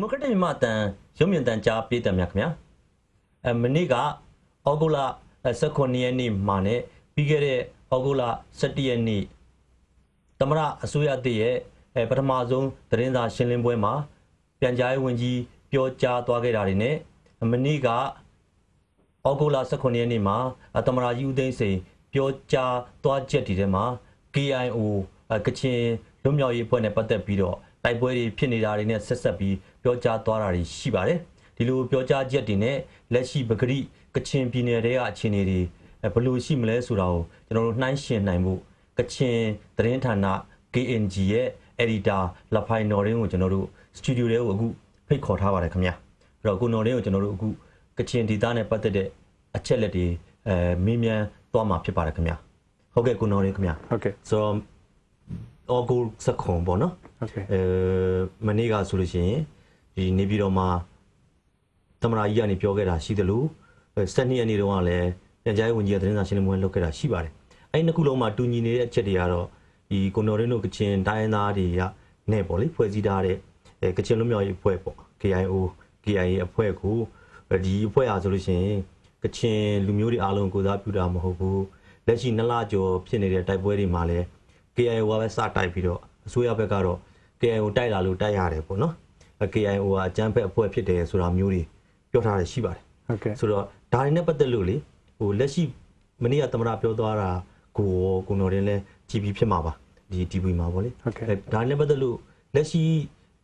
မိုကရက်တစ်မြန်မာတန်ရုံမြင့်တန်ကြားပြည်တယ်များခင်ဗျာမနေ့ကဩဂုတ်လ19ရက်နေ့မှာနဲ့ပြီးခဲ့တဲ့ဩဂုတ်လ17ရက်နေ့သမရအစိုးရတည်ရဲ့ပထမဆုံးသတင်းစာရှင်းလင်းပွဲမှာပြန်ကြားရေးဝန်ကြီးပြောကြားသွားခဲ့တာတွေနဲ့မနေ့ကဩဂုတ်လ19ရက်နေ့မှာသမရကြီးဦးသိန်းစိန်ပြောကြားသွားချက်ဒီထဲမှာ KIO ကချင်လွတ်မြောက်ရေးအဖွဲ့နဲ့ပတ်သက်ပြီးတော့တိုက်ပွဲတွေဖြစ်နေတာတွေနဲ့ဆက်ဆက်ပြီးပြောကြားသွားတာတွေရှိပါတယ်ဒီလိုပြောကြားချက်တွေနဲ့လက်ရှိပဂရိကချင်ပြည်နယ်တွေကအခြေအနေတွေဘယ်လိုရှိမလဲဆိုတာကိုကျွန်တော်တို့နှိုင်းယှဉ်နိုင်မှုကချင်သတင်းဌာန KNG ရဲ့ editor လဖိုင်နော်ရင်းကိုကျွန်တော်တို့စတူဒီယိုထဲကိုအခုဖိတ်ခေါ်ထားပါတယ်ခင်ဗျာအဲ့တော့ကိုနော်ရင်းကိုကျွန်တော်တို့အခုကချင်ဒေသနဲ့ပတ်သက်တဲ့အချက်လက်တွေမေးမြန်းသွားမှာဖြစ်ပါတယ်ခင်ဗျာဟုတ်ကဲ့ကိုနော်ရင်းခင်ဗျာဟုတ်ကဲ့ဆိုတော့ August 2ပေါ့နော်ဟုတ်ကဲ့မနေ့ကဆိုလို့ရှိရင်ဒီနေပြည်တော်မှာသမရာကြီးကနေပြောခဲ့တာရှိတယ်လို့12ရက်နေ့တုန်းကလည်းပြန်ကြားရေးဝန်ကြီးကသတင်းစာရှင်းလင်းပွဲလုပ်ခဲ့တာရှိပါတယ်အဲ့ဒီနှစ်ခုလုံးမှာတူညီနေတဲ့အချက်တွေကတော့ဒီကိုနော်ရင်းတို့ကချင်တိုင်းသားတွေကနဲ့ပေါ့လေဖွဲ့စည်းထားတဲ့ကချင်လူမျိုးရေးအဖွဲ့ပေါ့ KIO KIA အဖွဲ့ကိုဒီအဖွဲ့အားဆိုလို့ရှိရင်ကချင်လူမျိုးတွေအားလုံးကိုစားပြုတာမဟုတ်ဘူးလက်ရှိ2လကျော်ဖြစ်နေတဲ့တိုက်ပွဲတွေမှာလည်း KIO ကပဲစတိုက်ပြီးတော့အစိုးရဘက်ကတော့ KIO တိုက်လာလို့တိုက်ရတယ်ပေါ့နော် KIO ကအကြမ်းဖက်အဖွဲ့ဖြစ်တယ်ဆိုတာမျိုးတွေပြောထားရရှိပါတယ်ဟုတ်ကဲ့ဆိုတော့ဒါတွေနဲ့ပတ်သက်လို့လေဟိုလက်ရှိမနေ့ကသမရပြောသွားတာကိုနော်တင်လဲ GB ဖြစ်မှာပါဒီ TV မှာပေါ့လေဟုတ်ကဲ့ဒါနဲ့ပတ်သက်လို့လက်ရှိ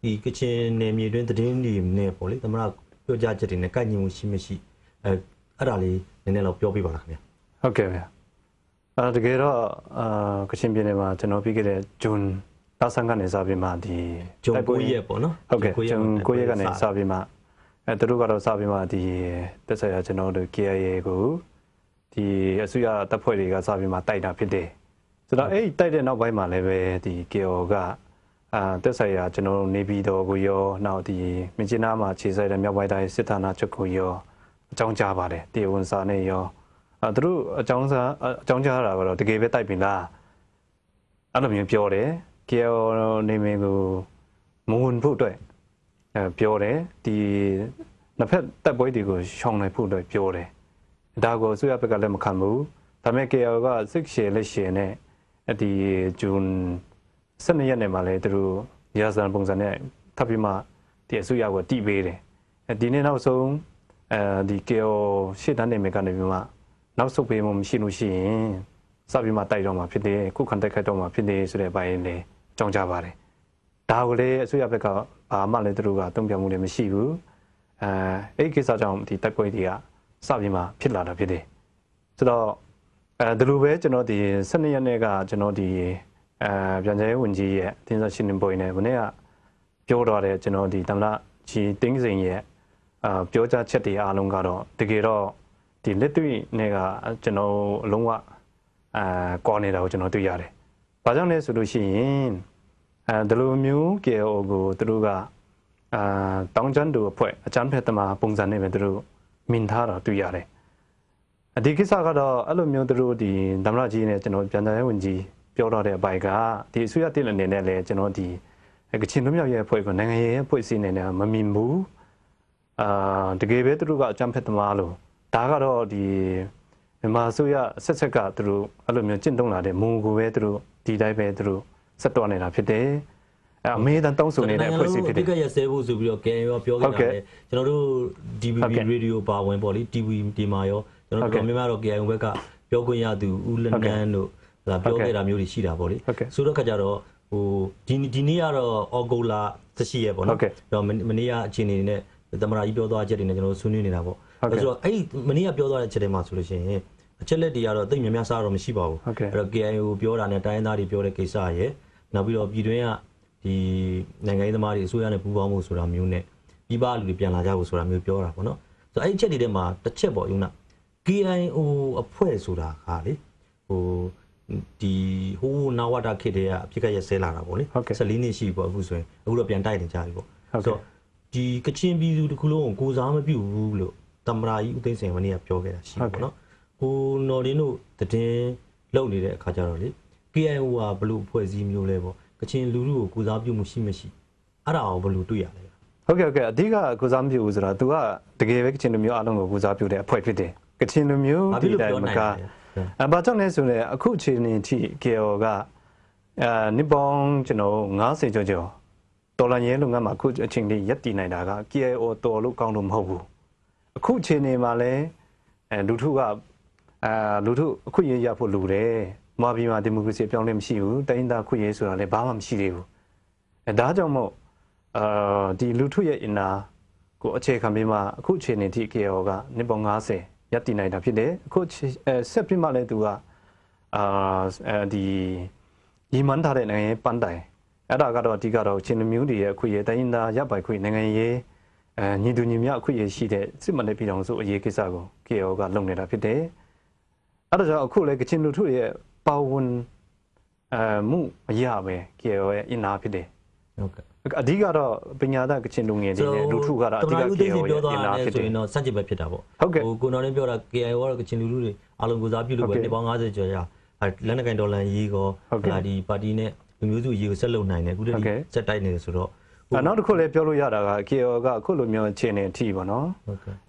ဒီကချင်နယ်မြေတွင်းသတင်းတွေနဲ့ပေါ့လေသမရပြောကြားချက်တွေနဲ့ကိုက်ညီမှုရှိမရှိအဲ့ဒါလေးနည်းနည်းတော့ပြောပြပါလားခင်ဗျာဟုတ်ကဲ့ဗျာတကယ်တော့ကချင်ပြည်နယ်မှာကျွန်တော်ပြီးခဲ့တဲ့ဂျွန်လဆန်းကနေစပြီးမှဒီတိုက်ပွဲရက်ပေါ့နော်ဟုတ်ကဲ့ဂျွန်9ရက်ကနေစပြီးမှသူတို့ကတော့စပြီးမှဒီတက်ဆိုင်ရာကျွန်တော်တို့ KIA ကိုဒီအစိုးရတပ်ဖွဲ့တွေကစပြီးမှတိုက်တာဖြစ်တယ်ဆိုတော့အဲ့တိုက်တဲ့နောက်ပိုင်းမှာလည်းပဲဒီ KIO ကတက်ဆိုင်ရာကျွန်တော်တို့နေပြည်တော်ကိုရောနောက်ဒီမြင်းကျင်းနားမှာခြေစိုက်တဲ့မြောက်ပိုင်းတိုင်းစစ်ဌာနချုပ်ကိုရောအကြောင်းကြားပါတယ်တေဝန်စာနဲ့ရောသူတို့အကြောင်းကြားတာကတော့တကယ်ပဲတိုက်ပြီလားအဲ့လိုမျိုးပြောတယ် KIO နေမင်းကိုမဝင်ဖို့အတွက်ပြောတယ်ဒီနှစ်ဖက်တပ်ပွဲတွေကိုရှောင်နိုင်ဖို့အတွက်ပြောတယ်ဒါကိုအစိုးရဘက်ကလည်းမခံဘူးဒါပေမဲ့ KIO ကစစ်ရှယ်လက်ရှယ်နဲ့ဒီဂျွန်12ရက်နေ့မှာလည်းသူတို့ရာဇဝင်ပုံစံနဲ့ထပ်ပြီးမှဒီအစိုးရကိုတီးပေးတယ်ဒီနေ့နောက်ဆုံးဒီ KIO ရှေ့တန်းနေမယ်ကနေပြီးမှနောက်ဆုတ်ပေးမှမရှိလို့ရှိရင်စပြီးမှတိုက်တော့မှာဖြစ်တယ်ခုခံတိုက်ခိုက်တော့မှာဖြစ်တယ်ဆိုတဲ့ဘိုင်းလည်းကြောင်းကြပါတယ်ဒါကိုလည်းအစိုးရဘက်ကဘာမှလည်းသူတို့ကတုံ့ပြန်မှုလည်းမရှိဘူးအဲ့ဒီကိစ္စကြောင့်ဒီတိုက်ပွဲတွေကစပြီးမှဖြစ်လာတာဖြစ်တယ်ဆိုတော့ဒီလိုပဲကျွန်တော်ဒီ12ရက်နေ့ကကျွန်တော်ဒီပြန်ကြားရေးဝန်ကြီးရဲ့တင်ဆက်ရှင်းလင်းပွဲနဲ့မနေ့ကပြောတော့တဲ့ကျွန်တော်ဒီတမနာကြီးတင်းစိန်ရဲ့ပြောကြားချက်တွေအားလုံးကတော့တကယ်တော့ဒီလက်တွေ့နဲ့ကကျွန်တော်အလုံးဝကွာနေတာကိုကျွန်တော်တွေ့ရတယ်။ဘာကြောင့်လဲဆိုလို့ရှိရင်ဒီလိုမျိုး KIO ကိုသူတို့ကတောင်ကျန်းတူအဖွဲ့အချမ်းဖက်သမားပုံစံနဲ့ပဲသူတို့မြင်ထားတာတွေ့ရတယ်။ဒီကိစ္စကတော့အဲ့လိုမျိုးသူတို့ဒီသမ္မတကြီးနဲ့ကျွန်တော်ပြန်ကြားရေးဝန်ကြီးပြောတော့တဲ့အပိုင်းကဒီအစိုးရတည်အနေနဲ့လည်းကျွန်တော်ဒီကချင်လူမျိုးရဲ့အဖွဲ့ကိုနိုင်ငံရေးအဖွဲ့အစည်းအနေနဲ့မမြင်ဘူးတကယ်ပဲသူတို့ကအချမ်းဖက်သမားလို့ဒါကတော့ဒီမြန်မာအစိုးရဆက်ဆက်ကသူတို့အဲ့လိုမျိုးကျင့်သုံးလာတဲ့မူကိုပဲသူတို့ဒီတိုင်းပဲသူတို့ဆက်တော်နေတာဖြစ်တယ်အမေတန်တောင်းဆိုနေတဲ့အဖွဲ့အစည်းဖြစ်တယ်ဒီကရဆဲဖို့ဆိုပြီးတော့ KIO ပြောခဲ့တာလေကျွန်တော်တို့ DVB Radio ပါဝင်ပေါ့လေ TV ဒီမှာရောကျွန်တော်တို့မြန်မာတော့ KIO ဘက်ကပြောခွင့်ရသူဦးလနန်းတို့ဒါပြောခဲ့တာမျိုးတွေရှိတာပေါ့လေဆိုတော့ခါကြတော့ဟိုဒီနေ့ကတော့ဩဂုတ်လ18ရက်ပေါ့နော်တော့မနေ့ကအခြေအနေနဲ့သမရာကြီးပြောသွားချက်တွေနဲ့ကျွန်တော်တို့ဆွေးနွေးနေတာပေါ့ဆိုတော့အဲ့မနေ့ကပြောသွားတဲ့ချက်တွေမှာဆိုလို့ရှိရင်အချက်လက်တွေကတော့တိတ်များများစားတော့မရှိပါဘူးအဲ့တော့ KIO ပြောတာနဲ့တိုင်းသားတွေပြောတဲ့ကိစ္စရယ်နောက်ပြီးတော့ပြည်တွင်းကဒီနိုင်ငံရေးသမားတွေအစိုးရနဲ့ပူးပေါင်းမှုဆိုတာမျိုးနဲ့ပြည်ပလူတွေပြန်လာကြဖို့ဆိုတာမျိုးပြောတာပေါ့နော်ဆိုတော့အဲ့ဒီချက်တွေထဲမှာတစ်ချက်ပေါ့ယူနာ KIO အဖွဲ့ဆိုတာကလေဟိုဒီဟိုးနာဝတာခေတ်တည်းကအဖြစ်ကရဆဲလာတာပေါ့လေ14နှစ်ရှိပေါ့အခုဆိုရင်အခုတော့ပြန်တိုက်နေကြပြီပေါ့ဆိုတော့ဒီကချင်ပြည်သူတစ်ခုလုံးကိုစားမပြုတ်ဘူးလို့သမ္မတကြီးဦးသိန်းစိန်မနေ့ကပြောခဲ့တာရှိပေါ့နော်ဟိုနော်ရင်းတို့တည်လုပ်နေတဲ့အခါကျတော့လေ KIO ကဘလို့ဖွဲ့စည်းမျိုးလဲပေါ့ကချင်လူလူကိုကိုစားပြုတ်မှုရှိမရှိအဲ့ဒါအောင်ဘလို့တွေ့ရလဲ ဟုတ်ကဲ့အဓိကကုစားမပြုဘူးဆိုတော့ तू ကတကယ်ပဲကချင်လူမျိုးအားလုံးကိုကုစားပြုတဲ့အဖွဲ့ဖြစ်တယ်ကချင်လူမျိုးဒီတိုင်းမကဘာကြောင့်လဲဆိုတော့အခုအချိန်အထိ KO ကနိပေါင်းကျွန်တော်90ကျော်တော်လန်ရဲလုပ်ငန်းမှာအခုအချိန်လေးရက်တည်နိုင်တာက KO တော်လို့ကောင်းလို့မဟုတ်ဘူးအခုအချိန်နေမှာလဲလူထုကလူထုအခုရရဖို့လူတယ်မာပြည်မှာဒီမိုကရေစီအပြောင်းလဲမရှိဘူးတိုင်းသားခွင့်ရေးဆိုတာလည်းဘာမှမရှိသေးဘူးဒါကြောင့်မို့ဒီလူထုရဲ့အင်နာကိုအခြေခံပြီးမှအခုအချိန်နေထိ KO ကနှစ်ပေါင်း90ရပ်တည်နိုင်တာဖြစ်တယ်အခုဆက်ပြီးမှလည်းသူကဒီရီမန်ထားတဲ့နိုင်ငံပန်းတိုင်အဲ့ဒါကတော့အဓိကတော့ချင်းလူမျိုးတွေရဲ့အခွင့်အရေးတိုင်းသားရပ်ပိုင်ခွင့်နိုင်ငံရေးညီတူညီမျှအခွင့်အရေးရှိတဲ့စစ်မှန်တဲ့ပြည်တော်စုအရေးကိစ္စကို KO ကလုပ်နေတာဖြစ်တယ်အဲ့ဒါကြောင့်အခုလည်းကချင်လူထုရဲ့ပါဝင်မှုအရာပဲ KO ရဲ့အင်နာဖြစ်တယ်ဟုတ်ကဲ့အဓိကတော့ပညာသားကချင်လူငယ်တွေနဲ့လူထုကတော့အဓိက KO ရဲ့အင်နာဖြစ်တယ်ဆိုရင်တော့စัจจิပဲဖြစ်တာပေါ့ဟုတ်ကဲ့ကိုနော်လည်းပြောတာ KO ကတော့ကချင်လူထုတွေအလုံးကိုစားပြုလို့ပဲဒီပေါင်း90ကျော်ရလက်နက်ကိုင်ဒေါ်လာရေးကောဒီပါတီနဲ့လူမျိုးစုရေးကိုဆက်လုပ်နိုင်တယ်အခုတည်းစက်တိုက်နေတယ်ဆိုတော့နောက်တစ်ခုလည်းပြောလို့ရတာက KO ကအခုလိုမျိုးအခြေအနေအထိပေါ့နော်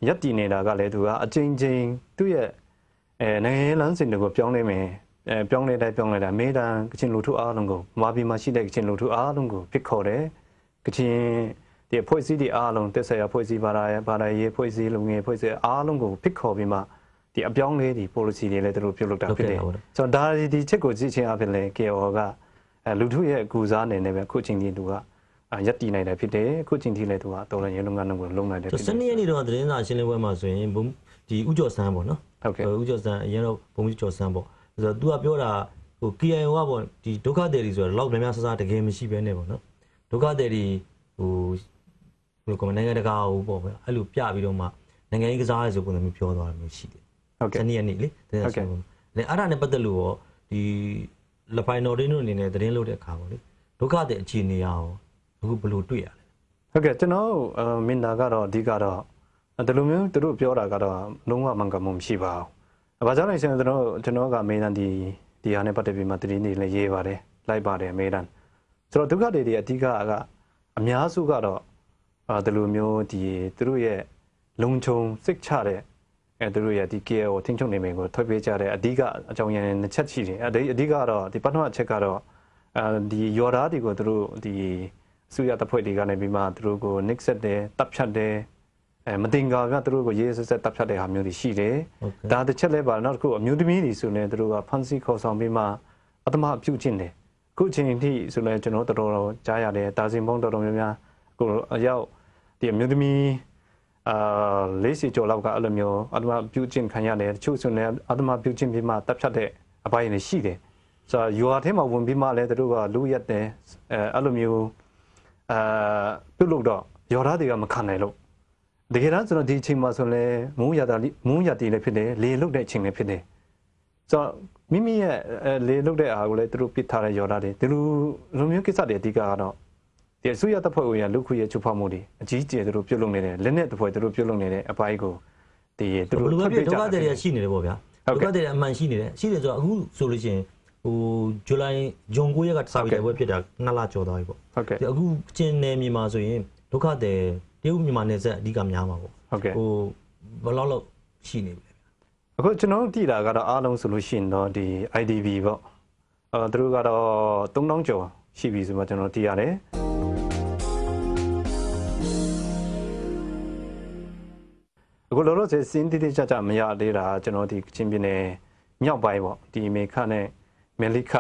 ရက်တည်နေတာကလည်းသူကအချင်းချင်းသူ့ရဲ့နိုင်ငံရေးလမ်းစဉ်တွေကိုပြောင်းလဲမယ်ပြောင်းလဲတိုင်းပြောင်းလဲတာအမေတန်ကချင်လူထုအားလုံးကိုမာပြည်မှာရှိတဲ့ကချင်လူထုအားလုံးကိုဖိတ်ခေါ်တယ်ကချင်ဒီအဖွဲ့အစည်းတွေအားလုံးတက်ဆိုင်ရာအဖွဲ့အစည်းဘာသာရေးအဖွဲ့အစည်းလူငယ်အဖွဲ့အစည်းအားလုံးကိုဖိတ်ခေါ်ပြီးမှဒီအပြောင်းလဲဒီ policy တွေလည်းသူတို့ပြုလုပ်တာဖြစ်တယ်ဆိုတော့ဒါဒီချက်ကိုကြည့်ချင်းအဖြစ်လဲ KO ကလူထုရဲ့ကူစားနေနေပဲအခုချင်းဒီသူကရက်တည်နိုင်တယ်ဖြစ်တယ်အခုချင်းဒီလဲသူကတော်လည်းရလုံငန်းကိုလုံနိုင်တယ်ဖြစ်တယ်စနေရက်နေ့တော့သတင်းစာရှင်းလင်းပွဲမှာဆိုရင်ဒီဥကျော်စန်းပေါ့နော်ဟုတ်ကဲ့ဥကျော်စန်းအရင်တော့ဘုံကျော်စန်းပေါ့ဆိုတော့ तू ကပြောတာဟို KIO ကပေါ့ဒီဒုက္ခသည်တွေဆိုတော့လောက်များများဆဆတကယ်မရှိဘဲနဲ့ပေါ့နော်ဒုက္ခသည်တွေဟိုဘယ်လိုကောနိုင်ငံတကာဟိုပေါ့ဗျအဲ့လိုပြပြီးတော့မှနိုင်ငံရေးကစားရဆိုပုံစံမျိုးပြောသွားတာမျိုးရှိတယ်ဟုတ်ကဲ့စနေရက်နေ့လေသတင်းစာရှင်းလင်းပွဲလေအဲ့ဒါနဲ့ပတ်သက်လို့ရောဒီလဖိုင်နော်ဒင်းတို့အနေနဲ့သတင်းလုပ်တဲ့အခါပေါ့လေဒုက္ခသည်အခြေအနေရောအခုဘယ်လိုတွေ့ရလဲဟုတ်ကဲ့ကျွန်တော်မင်တာကတော့အဓိကတော့ဒီလိုမျိုးသူတို့ပြောတာကတော့လုံးဝမှန်ကန်မှုမရှိပါဘူးဘာကြောင့်လဲဆိုတော့ကျွန်တော်ကအမေတန်ဒီဟာနဲ့ပတ်သက်ပြီးမှတတိနေလည်းရေးပါတယ်လိုက်ပါတယ်အမေတန်ဆိုတော့ဒုက္ခတွေအဓိကအများစုကတော့ဒီလိုမျိုးဒီသူတို့ရဲ့လုံခြုံစိတ်ချတဲ့သူတို့ရဲ့ဒီ KO ထင်းချုံနေမယ်ကိုထွက်ပေးကြတဲ့အဓိကအကြောင်းရင်းနှစ်ချက်ရှိတယ်အဓိကတော့ဒီပထမအချက်ကတော့ဒီယော်ဒါတွေကိုသူတို့ဒီအစိုးရတပ်ဖွဲ့တွေကလည်းပြီးမှသူတို့ကို nick set တယ်တပ်ဖြတ်တယ်မတင်ကာကသူတို့ကိုရေးဆက်တပ်ဖြတ်တဲ့ဟာမျိုးတွေရှိတယ်ဒါတစ်ချက်လဲပါနောက်တစ်ခုအမျိုးသမီးတွေဆိုရင်သူတို့ကဖန်ဆီးခေါ်ဆောင်ပြီးမှအတမပြုတ်ကျင့်တယ်အခုအချိန်ထိဆိုလည်းကျွန်တော်တော်တော်ကြားရတယ်ဒါစင်ပေါင်းတော်တော်များများကိုအရောက်ဒီအမျိုးသမီး40ကျော်လောက်ကအဲ့လိုမျိုးအတမပြုတ်ကျင့်ခံရတယ်တချို့ဆိုရင်အတမပြုတ်ကျင့်ပြီးမှတပ်ဖြတ်တဲ့အပိုင်းတွေရှိတယ်ဆိုတော့ယူအားထဲမှာဝင်ပြီးမှလည်းသူတို့ကလူရက်တယ်အဲ့လိုမျိုးပြုတ်လို့တော့ယော်ဒါတွေကမခံနိုင်လို့တကယ်တော့ကျွန်တော်ဒီအချိန်မှာဆိုလဲမုန်းရတီလည်းဖြစ်တယ်လေလုတ်တဲ့အချိန်လည်းဖြစ်တယ်ဆိုတော့မိမိရဲ့လေလုတ်တဲ့အားကိုလည်းသူတို့ပစ်ထားတဲ့ယော်ဒါတွေဒီလိုမျိုးကိစ္စတွေအဓိကကတော့ဒီအစိုးရတပ်ဖွဲ့ဝင်ရလူခွေရဲ့ချုပ်ဖောက်မှုတွေအကြီးကျယ်သူတို့ပြုတ်လုံနေတယ်လက်နဲ့တပ်ဖွဲ့သူတို့ပြုတ်လုံနေတဲ့အပိုင်းကိုဒီသူတို့ထွက်ပြေးကြတယ်ဒုက္ခတွေရှိနေတယ်ပေါ့ဗျာဒုက္ခတွေအမှန်ရှိနေတယ်ရှိတယ်ဆိုတော့အခုဆိုလို့ရှိရင်ဟိုဇူလိုင်ဂျွန်9ရက်ကစာပြီးတဲ့ဘွဲဖြစ်တာ2လကျော်သွားပြီပေါ့ဟုတ်ကဲ့အခုချင်းနယ်မြေမှာဆိုရင်ဒုက္ခတွေတရုတ်မြန်မာနယ်စပ်အဓိကများမှာပေါ့ဟုတ်ကဲ့ဟိုဘယ်လောက်ရှိနေပြီလဲအခုကျွန်တော်သိတာကတော့အားလုံးဆိုလို့ရှိရင်တော့ဒီ IDP ပေါ့သူတို့ကတော့3000ကျော်ရှိပြီဆိုမှကျွန်တော်သိရတယ်အခုလောလောဆယ်စင်းတိတိကျကျမရသေးတာကျွန်တော်ဒီချင်းပြည်နယ်မြောက်ပိုင်းပေါ့ဒီမေခနဲ့မဲလိခ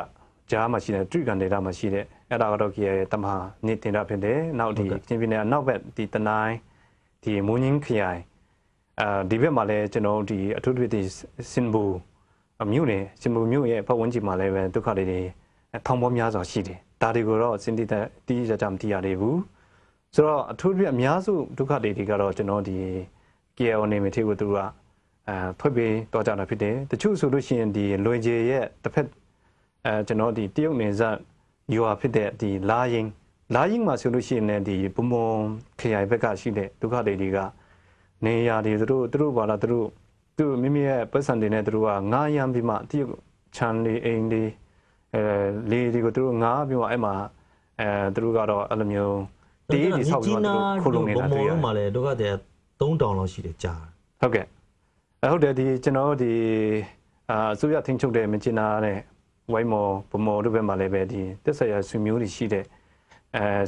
ကြားမှာရှိတဲ့တရိကန်ဒေတာမှာရှိတဲ့အဲ့ဒါကတော့ကြီးရဲ့တမဟာနေတင်တာဖြစ်တယ်နောက်ဒီချင်းပြည်နယ်အနောက်ဘက်ဒီတနိုင်းဒီမွန်းင်းခရိုင်ဒီဘက်မှာလည်းကျွန်တော်ဒီအထူးသဖြင့်ဒီစင်ဘူမြို့နယ်စင်ဘူမြို့ရဲ့ပတ်ဝန်းကျင်မှာလည်းပဲဒုက္ခတွေထောင်ပေါင်းများစွာရှိတယ်ဒါတွေကိုတော့စင်တိတိကျကျမသိရသေးဘူးဆိုတော့အထူးသဖြင့်အများစုဒုက္ခတွေကတော့ကျွန်တော်ဒီ KIO နေမြေတွေကိုသူကထွက်ပြေးတော့ကြတာဖြစ်တယ်တချို့ဆိုလို့ရှိရင်ဒီလွင်ကျေရဲ့တစ်ဖက်ကျွန်တော်ဒီတရုတ်နယ်စပ်ယူဟာဖြစ်တဲ့ဒီလာရင်မှာဆိုလို့ရှိရင်ဒီပုံမွန်ခရိုင်ဘက်ကရှိတဲ့ဒုက္ခတွေကနေရာတွေသူတို့ဘာလားသူမိမိရဲ့ပတ်စံတွေနဲ့သူတို့ကငားရမ်းပြီးမှတရုတ်ချန်လေးအိမ်လေးလေဒီကိုသူတို့ငားပြီးမှအဲ့မှာသူတို့ကတော့အဲ့လိုမျိုး တေးဒီဆောက်ပြီးတော့ခိုးလုံနေတာတွေ့ရတယ် မှာလေဒုက္ခတဲ့3000လောက်ရှိတယ်ကြာဟုတ်ကဲ့ဟုတ်တယ်ဒီကျွန်တော်ဒီအစိုးရထင်းချုပ်တဲ့မကျင်နာနဲ့ဝိုင်းမော်ဗမော်တို့ဘက်မှာလည်းပဲဒီတက်ဆက်ရဆွေမျိုးတွေရှိတဲ့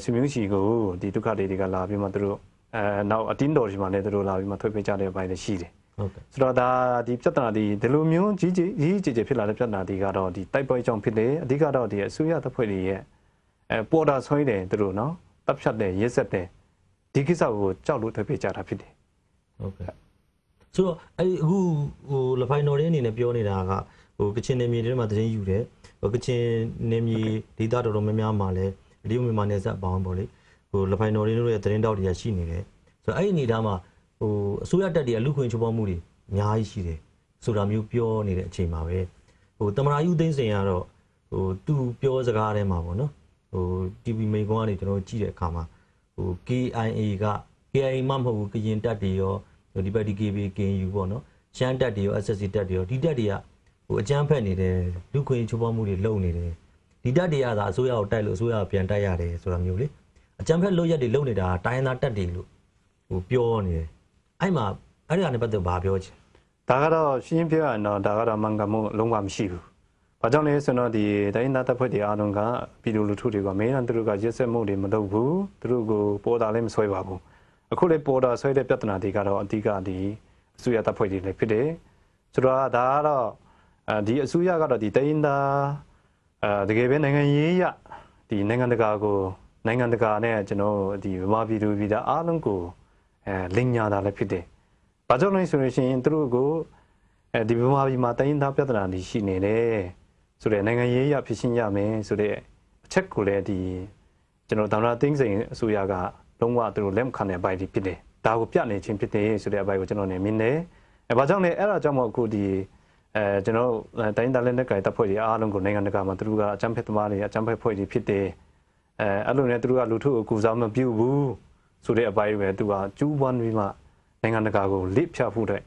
ဆွေမျိုးရှိကိုဒီဒုက္ခတွေကလာပြီးမှသူတို့နောက်အတင်းတော်တွေမှာလည်းသူတို့လာပြီးမှထွက်ပေးကြတဲ့အပိုင်းလည်းရှိတယ်ဟုတ်ကဲ့ဆိုတော့ဒါဒီပြဿနာဒီလိုမျိုးကြီးဖြစ်လာတဲ့ပြဿနာတွေကတော့ဒီတိုက်ပွဲကြောင့်ဖြစ်တယ်အဓိကတော့ဒီအစိုးရတပ်ဖွဲ့တွေရဲ့ပေါ်တာဆွဲတယ်သူတို့နော်တပ်ဖြတ်တယ်ရက်ဆက်တယ်ဒီကိစ္စကိုကြောက်လို့ထွက်ပေးကြတာဖြစ်တယ်ဟုတ်ကဲ့ဆိုတော့အခုလဖိုင်တော်ရင်းအနေနဲ့ပြောနေတာကကချင်နယ်မြေတွေမှာတရင်ယူတယ်ကချင်နယ်မြေဒေသတော်တော်များများမှာလည်းဒီမြန်မာနယ်စပ်ပေါင်းပေါ့လေလဖိုင်တော်ရင်းတို့ရဲ့တရင်တောက်တွေကရှိနေတယ်ဆိုတော့အဲ့ဒီအနေထားမှာအစိုးရတပ်တွေကလူခွင့်ချိုးဖောက်မှုတွေအများကြီးရှိတယ်ဆိုတာမျိုးပြောနေတဲ့အချိန်မှာပဲသမရာယူသိန်းစင်ကတော့သူပြောစကားထဲမှာပေါ့နော်TV မိန်ကွန်းကနေကျွန်တော်ကြည့်တဲ့အခါမှာKIA က KIA မှမဟုတ်ဘူးကရင်တပ်တွေရောဒီဘက်ဒီ KB KNU ပေါ့နော်ရှမ်းတပ်တွေရော SSC တပ်တွေရောဒီတပ်တွေကအကြမ်းဖက်နေတယ်လူခွင့်ချိုးဖောက်မှုတွေလုပ်နေတယ်ဒီတပ်တွေကသာအစိုးရကိုတိုက်လို့အစိုးရကိုပြန်တိုက်ရတယ်ဆိုတာမျိုးလေအကြမ်းဖက်လုပ်ရက်တွေလုပ်နေတာတိုင်းရင်းသားတပ်တွေလို့ပြောနေတယ်အဲ့မှာအဲ့ဒီကနေပတ်သက်ဘာပြောချင်ဒါကတော့ရှင်းပြရရင်တော့ဒါကတော့မှန်ကန်မှုလုံးဝမရှိဘူးဘာကြောင့်လဲဆိုတော့ဒီတိုင်းသားတပ်ဖွဲ့တွေအားလုံးကပြည်သူလူထုတွေကမင်းတို့တို့ကရက်စက်မှုတွေမလုပ်ဘူးသူတို့ကိုပေါ်တာလည်းမဆွဲပါဘူးအခုလေပေါ်တာဆွဲတဲ့ပြဿနာတွေကတော့အဓိကဒီအစိုးရတပ်ဖွဲ့တွေလည်းဖြစ်တယ်ဆိုတော့ဒါကတော့ဒီအစိုးရကတော့ဒီတိုင်းသားတကယ်ပဲနိုင်ငံရေးရဒီနိုင်ငံတကာနဲ့ကျွန်တော်ဒီဗမာပြည်သူပြည်သားအားလုံးကိုလင်ညာတာလည်းဖြစ်တယ်။ဘာကြောင့်လဲဆိုလို့ရှိရင်သူတို့ကိုဒီဗမာပြည်မှာတိုင်းသားပြဿနာတွေရှိနေတယ်ဆိုတဲ့နိုင်ငံရေးရဖြစ်ရှင်းရမယ်ဆိုတဲ့အချက်ကိုလည်းဒီကျွန်တော်သမ္မတသိန်းစိန်အစိုးရကလုံးဝသူတို့လက်မခံတဲ့အပိုင်းတွေဖြစ်တယ်။ဒါကိုပြနေခြင်းဖြစ်တယ်ဆိုတဲ့အပိုင်းကိုကျွန်တော်နေမြင်တယ်။ဘာကြောင့်လဲအဲ့ဒါကြောင့်မို့အခုဒီကျွန်တော်တိုင်းသားလက်နက်ကိုင်တပ်ဖွဲ့တွေအားလုံးကိုနိုင်ငံတကာမှာသူတို့ကအကြမ်းဖက်သမားတွေအကြမ်းဖက်ဖွဲ့တွေဖြစ်တယ်။အဲ့လိုနဲ့သူတို့ကလူထုကိုကူစားမပြုဘူးဆိုတဲ့အပိုင်းပဲသူကကျူးပွားပြီးမှနိုင်ငံတကာကိုလစ်ဖြတ်ဖို့တဲ့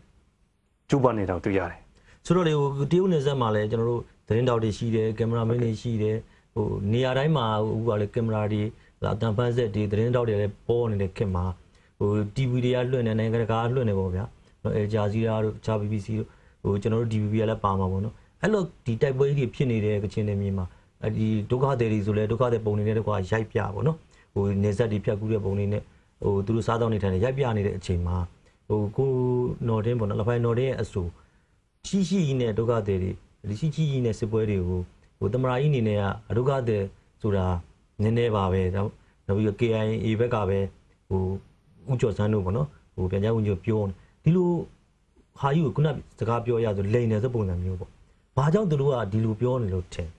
ကျူးပွားနေတာတွေ့ရတယ်ဆိုတော့လေတရုတ်နယ်စပ်မှာလည်းကျွန်တော်တို့သတင်းတောက်တွေရှိတယ်ကင်မရာမင်းတွေရှိတယ်နေရာတိုင်းမှာကလည်းကင်မရာတွေအတန်ဖန်ဆက်တွေသတင်းတောက်တွေလည်းပေါ်နေတဲ့ခင်မှာTV တွေကလွှင့်နေနိုင်ငံတကာလွှင့်နေပေါ့ဗျာအဲဂျာဇီရာတို့ဂျာ BBC တို့ကျွန်တော်တို့ DVB ကလည်းပါမှာပေါ့နော်အဲ့လိုဒီတိုက်ပွဲကြီးဖြစ်နေတဲ့ကချင်နယ်မြေမှာဒီဒုက္ခသည်တွေဆိုလဲဒုက္ခသည်ပုံနေတဲ့ကွာရိုက်ပြပေါ့နော်နေဆက်တွေဖြတ်ကူးတဲ့ပုံတွေနဲ့သူတို့စားတော့နေထိုင်နေရိုက်ပြနေတဲ့အချိန်မှာကိုနော်တင်းပေါ့နော်လဖိုင်နော်တင်းရဲ့အဆူရှိကြီးနဲ့ဒုက္ခသည်တွေရှိကြီးနဲ့စစ်ပွဲတွေကိုသမရာကြီးအနေနဲ့ကဒုက္ခသည်ဆိုတာနည်းနည်းပါပဲနောက်ပြီး KIA ဘက်ကပဲဦးကျော်စန်းတို့ပေါ့နော်ပြန်ကြားဝင်ပြောဒီလိုဟာယူခုနစကားပြောရဆိုလိန်နေစပုံစံမျိုးပေါ့ဘာကြောင့်သူတို့ကဒီလိုပြောနေလို့ထင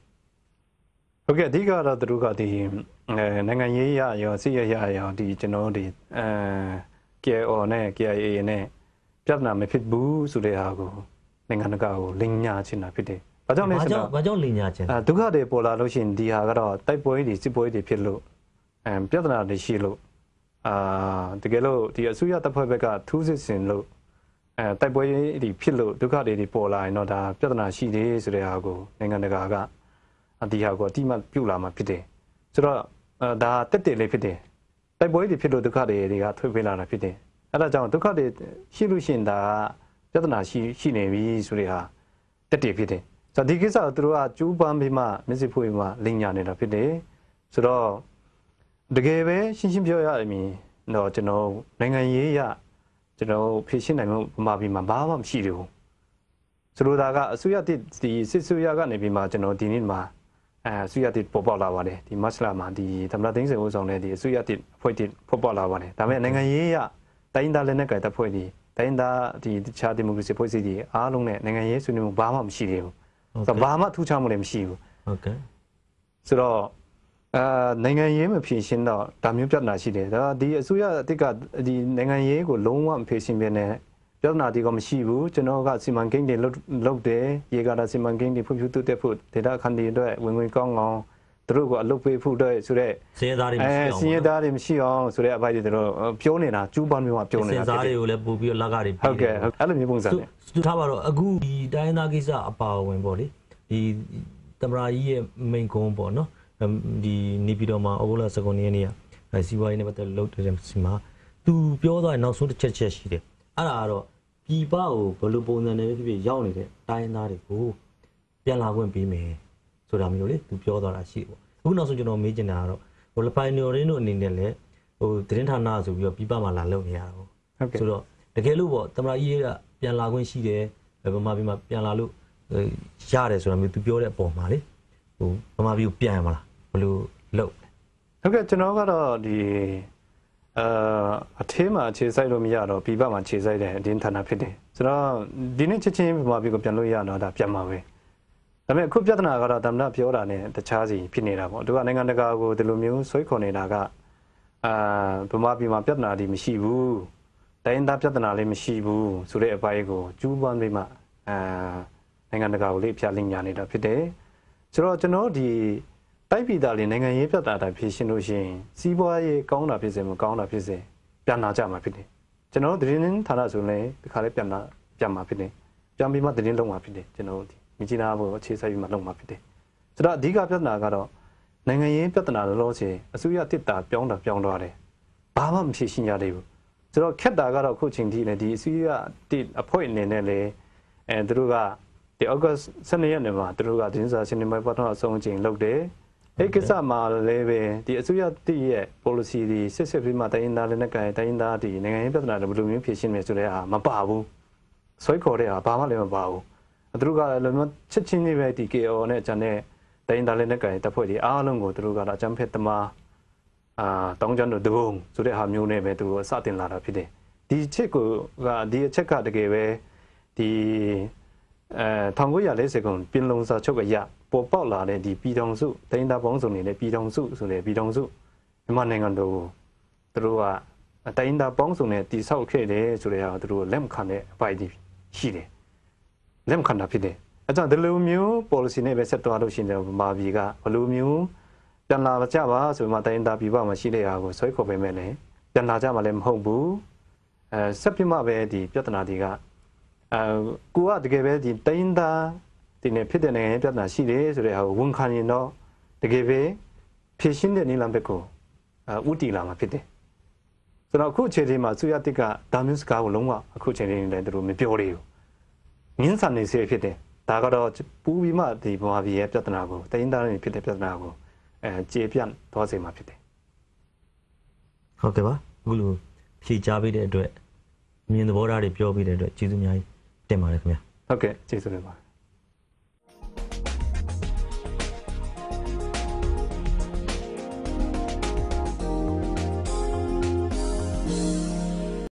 ်ဟုတ်ကဲ့အဓိကတော့သူတို့ကဒီနိုင်ငံရေးရရောစစ်ရရောဒီကျွန်တော်ဒီKIO နဲ့ KIA နဲ့ပြဿနာမဖြစ်ဘူးဆိုတဲ့ဟာကိုနိုင်ငံတကာကိုလင်ညာချင်တာဖြစ်တယ်။ဘာကြောင့်လဲဆိုတော့ဘာကြောင့်လင်ညာချင်ဒုက္ခတွေပေါ်လာလို့ရှိရင်ဒီဟာကတော့တိုက်ပွဲတွေစစ်ပွဲတွေဖြစ်လို့ပြဿနာတွေရှိလို့တကယ်လို့ဒီအစိုးရတပ်ဖွဲ့ဘက်ကထူးစစ်ဆင်လို့တိုက်ပွဲတွေဖြစ်လို့ဒုက္ခတွေပေါ်လာရင်တော့ဒါပြဿနာရှိတယ်ဆိုတဲ့ဟာကိုနိုင်ငံတကာကဒီဟာကိုအတိမတ်ပြုလာမှာဖြစ်တယ်ဆိုတော့ဒါတက်တယ်လေးဖြစ်တယ်တိုက်ပွဲတွေဖြစ်လို့ဒုက္ခတွေကထွက်ပြေးလာတာဖြစ်တယ်အဲ့ဒါကြောင့်ဒုက္ခတွေရှိလို့ရှိရင်ဒါပြဿနာရှိနေပြီဆိုတဲ့ဟာတက်တယ်ဖြစ်တယ်ဆိုတော့ဒီကိစ္စကိုသူတို့ကကျူးပန်းပြီးမှမျက်စိဖွင့်ပြီးမှလင်ညာနေတာဖြစ်တယ်ဆိုတော့တကယ်ပဲရှင်းပြောရရင်တော့ကျွန်တော်နိုင်ငံရေးရကျွန်တော်ဖြည့်ရှင်းနိုင်မှုဗမာပြည်မှာဘာမှမရှိသေးဘူးဆိုလိုတာကအစိုးရတစ်ဒီစစ်အစိုးရကနေပြီးမှကျွန်တော်ဒီနေ့မှာအစိုးရတစ်ပေါ်ပေါက်လာပါတယ်ဒီမတ်လမှာဒီသမ္မတသိန်းစိန်ဦးဆောင်တဲ့ဒီအစိုးရတစ်အဖွဲ့တစ်ပေါ်ပေါက်လာပါတယ်ဒါပေမဲ့နိုင်ငံရေးရတိုင်းသားလက်နက်ကိုင်တပ်ဖွဲ့တွေတိုင်းသားဒီတခြားဒီမိုကရေစီဖွဲ့စည်းတွေအားလုံးနဲ့နိုင်ငံရေးဆွေးနွေးမှုဘာမှမရှိသေးဘူးဆိုတော့ဘာမှထူးခြားမှုလည်းမရှိဘူးဟုတ်ကဲ့ဆိုတော့နိုင်ငံရေးမဖြေရှင်းတော့ဒါမျိုးပြဿနာရှိတယ်ဒါဒီအစိုးရအစ်ကဒီနိုင်ငံရေးကိုလုံးဝမဖြေရှင်းပြနေပြဿနာဒီကမရှိဘူးကျွန်တော်ကစီမံကိန်းတွေလုပ်တယ်ရေကာတာစီမံကိန်းတွေဖွံ့ဖြိုးတိုးတက်ဖို့ဒေတာခန္တီအတွက်ဝင်ကောင်းအောင်သူတို့ကအလုပ်ပေးဖို့အတွက်ဆိုတော့စင်ရသားတွေမရှိအောင်စင်ရသားတွေမရှိအောင်ဆိုတဲ့အပိုင်းတွေသူတို့ပြောနေတာကျူးပန်းမျိုးကပြောနေတာစင်စားတွေကိုလည်းပို့ပြီးတော့လက်ကတွေဟုတ်ကဲ့အဲ့လိုမျိုးပုံစံနဲ့သူထားပါတော့အခုဒီတိုင်းသားကိစ္စအပါဝင်ပေါ့လေဒီသမရာကြီးရဲ့မိန်ကုန်းပေါ့နော်ဒီနေပြည်တော်မှာဩဂုတ်လ19ရက်နေ့က စီးပွားရေးနဲ့ပတ်သက်လို့တဲ့စီမှာသူပြောသွားတဲ့နောက်ဆုံးတစ်ချက်ရှိတယ်အဲ့ဒါကတော့ပြည်ပကိုဘယ်လိုပုံစံနဲ့ဖြစ်ဖြစ်ရောက်နေတဲ့တိုင်းသားတွေကိုပြန်လာခွင့်ပေးမယ်ဆိုတာမျိုးလေသူပြောသွားတာရှိတယ်ပေါ့အခုနောက်ဆုံးကျွန်တော်မေးချင်တာကတော့ဟိုလပိုင်နိုရင်းတို့အနေနဲ့လည်းဟိုသတင်းဌာနဆိုပြီးတော့ပြည်ပမှာလာလုပ်နေရတာပေါ့ဆိုတော့တကယ်လို့ပေါ့သမ္မတကြီးကပြန်လာခွင့်ရှိတယ်ဗမာပြည်မှာပြန်လာလို့ရတယ်ဆိုတာမျိုးသူပြောတဲ့အပေါ်မှာလေဟိုဗမာပြည်ကိုပြန်ရမလားဘယ်လိုလုပ်ဟုတ်ကဲ့ကျွန်တော်ကတော့ဒီအထင်းမှာခြေစိုက်လို့မရတော့ပြည်ပမှာခြေစိုက်တဲ့အတင်းဌာနဖြစ်တယ်ဆိုတော့ဒီနေ့ချက်ချင်းဗမာပြည်ကိုပြန်လို့ရတော့ဒါပြန်မှာပဲဒါပေမဲ့အခုပြဿနာကတော့သမ္မတပြောတာနဲ့တခြားစီဖြစ်နေတာပေါ့သူကနိုင်ငံတကာကိုဒီလိုမျိုးဆွဲခေါ်နေတာကဗမာပြည်မှာပြဿနာတွေမရှိဘူးတိုင်းသားပြဿနာလည်းမရှိဘူးဆိုတဲ့အပိုင်းကိုကျူးပန်းပြီးမှနိုင်ငံတကာကိုလေးဖျက်လင်းညာနေတာဖြစ်တယ်ဆိုတော့ကျွန်တော်ဒီတိုက်ပြည်သားလေးနိုင်ငံရေးပြဿနာတာဖြစ်ရှင်းလို့ရှိရင်စီးပွားရေးကောင်းတာဖြစ်စေမကောင်းတာဖြစ်စေပြန်လာကြမှာဖြစ်တယ်ကျွန်တော်တို့သတင်းဌာနဆိုလည်းဒီခါလေးပြန်မှာဖြစ်တယ်ပြန်ပြီးမှသတင်းလုံးမှာဖြစ်တယ်ကျွန်တော်တို့မြကြီးနားဘောအခြေစိုက်ပြီးမှလုံးမှာဖြစ်တယ်ဆိုတော့အဓိကပြဿနာကတော့နိုင်ငံရေးပြဿနာလောလောဆယ်အစိုးရတစ်တာပြောင်းသွားတယ်ဘာမှမဖြစ်ရှင်းရသေးဘူးဆိုတော့ခက်တာကတော့အခုချိန်ထိလည်းဒီအစိုးရတစ်အဖွဲ့အနေနဲ့လည်းသူတို့ကဒီဩဂတ်12ရက်နေ့မှာသူတို့ကတင်းစာရှင်းလင်းပွဲပတ်တော့အဆုံးအချိန်လုပ်တယ်အဲ့ကိစ္စမှာလည်းပဲဒီအစိုးရတစ်ရဲ့ policy တွေစစ်ပြီးမှတိုင်းသားလည်းနဲ့တိုင်းသားဒီနိုင်ငံရေးပြဿနာတွေဘယ်လိုမျိုးဖြေရှင်းမယ်ဆိုတဲ့ဟာမပါဘူးဆွဲခေါ်တဲ့ဟာဘာမှလည်းမပါဘူးသူတို့ကလည်းချက်ချင်းလေးပဲဒီ KO နဲ့ဂျန်နဲ့တိုင်းသားလည်းနဲ့တပ်ဖွဲ့တွေအားလုံးကိုသူတို့ကတော့အကြမ်းဖက်သမားတောင်းကြတို့ဒုံဆိုတဲ့ဟာမျိုးနဲ့ပဲသူတို့စတင်လာတာဖြစ်တယ်ဒီချက်ကိုဒီအချက်ကတကယ်ပဲဒီ1940ခုပြင်လုံစာချုပ်အရပေါ်ပေါက်လာတဲ့ဒီပြည်ထောင်စုတိုင်းသားပေါင်းစုံနေတဲ့ပြည်ထောင်စုဆိုတဲ့ပြည်ထောင်စုမြန်မာနိုင်ငံတို့သူတို့ကတိုင်းသားပေါင်းစုံနဲ့တည်ဆောက်ခဲ့တယ်ဆိုတဲ့ဟာသူတို့လက်မခံတဲ့အပိုင်းကြီးရှိတယ်လက်မခံတာဖြစ်တယ်အဲကြောင့်ဒီလိုမျိုး policy နဲ့ပဲဆက်သွားလို့ရှိရင်ဗမာပြည်ကဘယ်လိုမျိုးပြန်လာကြပါဆိုမှတိုင်းသားပြည်ပမှာရှိတဲ့ဟာကိုဆွဲခေါ်ပေးမယ်လေပြန်လာကြမှာလည်းမဟုတ်ဘူးဆက်ပြမှပဲဒီပြဿနာတွေကကိုကတကယ်ပဲဒီတိုင်းသားဒီနေ့ဖြစ်တဲ့နိုင်ငံရေးပြဿနာရှိတယ်ဆိုတဲ့ဟာကိုဝန်ခံရင်တော့တကယ်ပဲဖြေရှင်းတဲ့နည်းလမ်းဘက်ကိုဥတီလာမှာဖြစ်တယ်ဆိုတော့အခုအခြေအနေမှာဆုရတစ်ကဒါမျိုးစကားကိုလုံးဝအခုအခြေအနေနဲ့သူတို့မပြောရဘူးငင်းဆန်နေစေဖြစ်တယ်ဒါကတော့ပူးပြီးမှဒီဗမာပြည်ရဲ့ပြဿနာကိုတိုင်းသားတွေဖြစ်တဲ့ပြဿနာကိုကျေပြန့်သွားစေမှာဖြစ်တယ်ဟုတ်ကဲ့ပါအခုလိုဖြေကြားပေးတဲ့အတွက်မြင်သဘောထားတွေပြောပေးတဲ့အတွက်ကျေးဇူးအများကြီးတင်ပါတယ်ခင်ဗျာဟုတ်ကဲ့ကျေးဇူးတင်ပါတယ်